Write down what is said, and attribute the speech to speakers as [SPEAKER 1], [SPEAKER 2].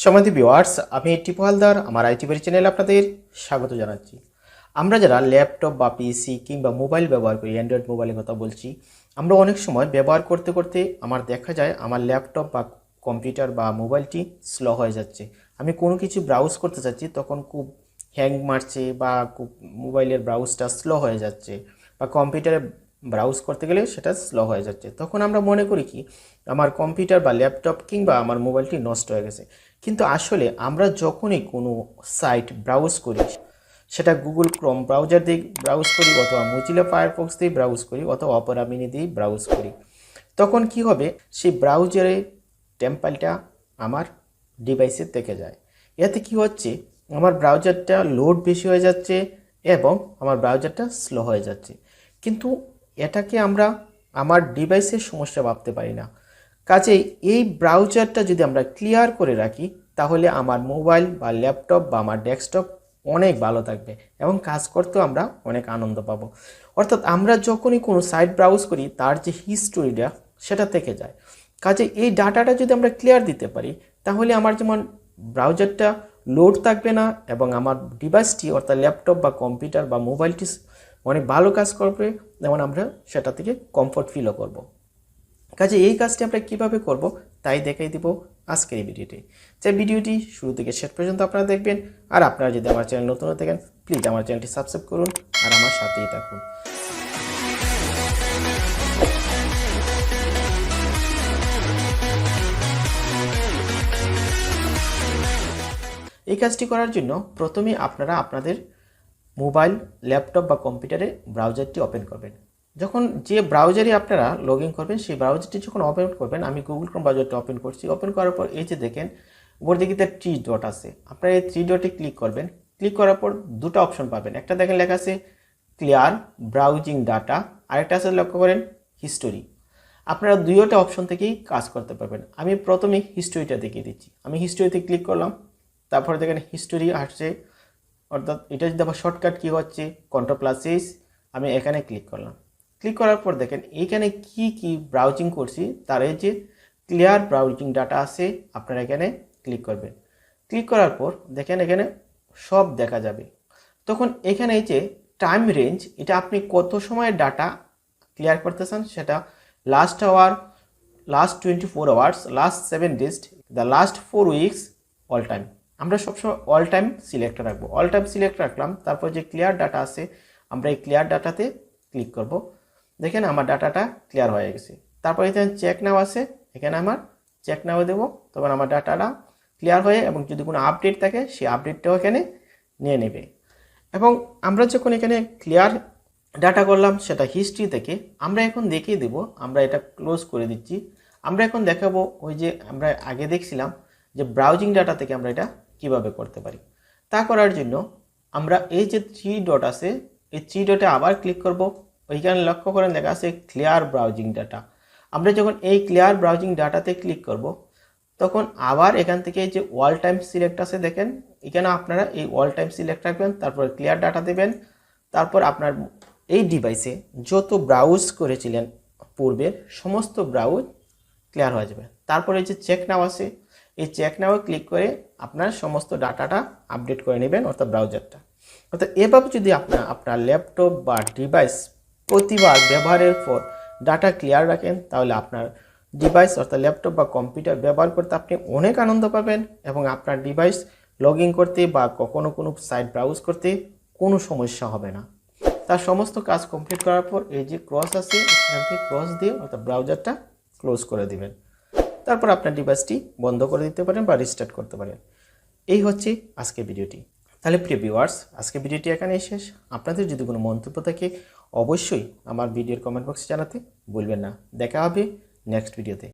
[SPEAKER 1] সম্মানিত ভিউয়ার্স, আমি টিপু হালদার আমার আইটি বাড়ি চ্যানেলে আপনাদের স্বাগত জানাচ্ছি। আমরা যারা ল্যাপটপ বা পিসি কিংবা মোবাইল ব্যবহার করি, অ্যান্ড্রয়েড মোবাইলের কথা বলছি, আমরা অনেক সময় ব্যবহার করতে করতে আমার দেখা যায় আমার ল্যাপটপ বা কম্পিউটার বা মোবাইলটি স্লো হয়ে যাচ্ছে। আমি কোনো কিছু ব্রাউজ করতে চাচ্ছি, তখন খুব হ্যাং মারছে বা খুব মোবাইলের ব্রাউজটা স্লো হয়ে যাচ্ছে, বা কম্পিউটারে ব্রাউজ করতে গেলে সেটা স্লো হয়ে যাচ্ছে। তখন আমরা মনে করি কি আমার কম্পিউটার বা ল্যাপটপ কিংবা আমার মোবাইলটি নষ্ট হয়ে গেছে। কিন্তু আসলে আমরা যখনই কোনো সাইট ব্রাউজ করি, সেটা গুগল ক্রোম ব্রাউজার দিয়ে ব্রাউজ করি, অথবা মোজিলা ফায়ারফক্স দিয়ে ব্রাউজ করি, অথবা অপেরা মিনি দিয়ে ব্রাউজ করি, তখন কি হবে, সেই ব্রাউজারের টেম্পলটা আমার ডিভাইসে থেকে যায়। এতে কি হচ্ছে, আমার ব্রাউজারটা লোড বেশি হয়ে যাচ্ছে এবং আমার ব্রাউজারটা স্লো হয়ে যাচ্ছে। কিন্তু এটাকে আমরা আমার ডিভাইসের সমস্যা ভাবতে পারি না। কাজেই এই ব্রাউজারটা যদি আমরা ক্লিয়ার করে রাখি, তাহলে আমার মোবাইল বা ল্যাপটপ বা আমার ডেস্কটপ অনেক ভালো থাকবে এবং কাজ করতেও আমরা অনেক আনন্দ পাবো। অর্থাৎ আমরা যখনই কোনো সাইট ব্রাউজ করি, তার যে হিস্টোরিটা সেটা থেকে যায়। কাজে এই ডাটাটা যদি আমরা ক্লিয়ার দিতে পারি, তাহলে আমার যেমন ব্রাউজারটা লোড থাকবে না এবং আমার ডিভাইসটি অর্থাৎ ল্যাপটপ বা কম্পিউটার বা মোবাইলটি অনেক ভালো কাজ করবে, যেমন আমরা সেটা থেকে কমফোর্ট ফিলও করব। কাজে এই কাজটি আমরা কীভাবে করব তাই দেখাই দিব আজকের এই ভিডিওটি। যে ভিডিওটি শুরু থেকে শেষ পর্যন্ত আপনারা দেখবেন। আর আপনারা যদি আমার চ্যানেল নতুন হয়ে থাকেন, প্লিজ আমার চ্যানেলটি সাবস্ক্রাইব করুন আর আমার সাথেই থাকুন। এই কাজটি করার জন্য প্রথমে আপনারা আপনাদের মোবাইল, ল্যাপটপ বা কম্পিউটারে ব্রাউজারটি ওপেন করবেন। যখন যে ব্রাউজারে আপনারা লগ ইন করবেন, সেই ব্রাউজারটি যখন ওপেন করবেন, আমি গুগল ক্রোম ব্রাউজারটি ওপেন করছি। ওপেন করার পর এই যে দেখেন উপর দিকে তার 3 ডট আছে, আপনারা এই 3 ডটে ক্লিক করবেন। ক্লিক করার পর দুটো অপশন পাবেন। একটা দেখেন লেখা আছে ক্লিয়ার ব্রাউজিং ডাটা, আরেকটা আছে লক্ষ্য করেন হিস্টোরি। আপনারা দুইটা অপশন থেকেই কাজ করতে পারবেন। আমি প্রথমে হিস্টোরিটা দেখিয়ে দিচ্ছি। আমি হিস্টোরিতে ক্লিক করলাম, তারপরে দেখেন হিস্টোরি আসছে, অর্থাৎ এটা যদি আবার শর্টকাট কী হচ্ছে Ctrl+S। আমি এখানে ক্লিক করলাম। ক্লিক করার পর দেখেন এইখানে কি ব্রাউজিং করছি তার এই যে ক্লিয়ার ব্রাউজিং ডাটা আছে, আপনারা এখানে ক্লিক করবেন। ক্লিক করার পর দেখেন এখানে সব দেখা যাবে। তখন এখানে এই যে টাইম রেঞ্জ, এটা আপনি কত সময়ের ডাটা ক্লিয়ার করতে চান, সেটা last hour, last 24 hours, last 7 days, the last 4 weeks, all time. আমরা সবসময় অল টাইম সিলেক্ট রাখবো। অল টাইম সিলেক্ট রাখলাম, তারপর যে ক্লিয়ার ডাটা আছে আমরা এই ক্লিয়ার ডাটাতে ক্লিক করব। দেখেন আমার ডাটাটা ক্লিয়ার হয়ে গেছে। তারপর এখানে চেক নাও আছে, এখানে আমার চেক নাও দেবো, তখন আমার ডাটাটা ক্লিয়ার হয়ে এবং যদি কোনো আপডেট থাকে সেই আপডেটটাও এখানে নিয়ে নেবে। এবং আমরা যখন এখানে ক্লিয়ার ডাটা করলাম সেটা হিস্ট্রি থেকে, আমরা এখন দেখিয়ে দেব, আমরা এটা ক্লোজ করে দিচ্ছি। আমরা এখন দেখাবো ওই যে আমরা আগে দেখছিলাম যে ব্রাউজিং ডাটা থেকে আমরা এটা কিভাবে করতে পারি। তা করার জন্য আমরা এই যে 3 ডট আছে, এই 3 ডটে আবার ক্লিক করব। ওইখানে লক্ষ্য করেন লেখা আছে ক্লিয়ার ব্রাউজিং ডাটা। আমরা যখন এই ক্লিয়ার ব্রাউজিং ডাটাতে ক্লিক করব, তখন আবার এখান থেকে যে অল টাইম সিলেক্ট আছে দেখেন, এখানে আপনারা এই অল টাইম সিলেক্ট রাখবেন, তারপর ক্লিয়ার ডাটা দেবেন। তারপর আপনার এই ডিভাইসে যত ব্রাউজ করেছিলেন পূর্বের সমস্ত ব্রাউজ ক্লিয়ার হয়ে যাবে। তারপরে যে চেক নাও আছে, এই চেক নাও ক্লিক করে আপনার সমস্ত ডাটাটা আপডেট করে নেবেন, অর্থাৎ ব্রাউজারটা। অর্থাৎ এভাবে যদি আপনার ল্যাপটপ বা ডিভাইস প্রতিবার ব্যবহারের পর ডাটা ক্লিয়ার রাখেন, তাহলে আপনার ডিভাইস অর্থাৎ ল্যাপটপ বা কম্পিউটার ব্যবহার করতে আপনি অনেক আনন্দ পাবেন এবং আপনার ডিভাইস লগ ইন করতে বা কখনো কোনো সাইট ব্রাউজ করতে কোনো সমস্যা হবে না। তার সমস্ত কাজ কমপ্লিট করার পর এই যে ক্রস আছে, এখান থেকে ক্রস দিয়ে অর্থাৎ ব্রাউজারটা ক্লোজ করে দিবেন। তারপর আপনার ডিভাইসটি বন্ধ করে দিতে পারেন বা রিস্টার্ট করতে পারেন। এই হচ্ছে আজকের ভিডিওটি। তাহলে প্রিয় ভিউয়ার্স, আজকের ভিডিওটি এখানেই শেষ। আপনাদের যদি কোনো মন্তব্য থাকে অবশ্যই আমার ভিডিওর কমেন্ট বক্সে জানাতে ভুলবেন না। দেখা হবে নেক্সট ভিডিওতে।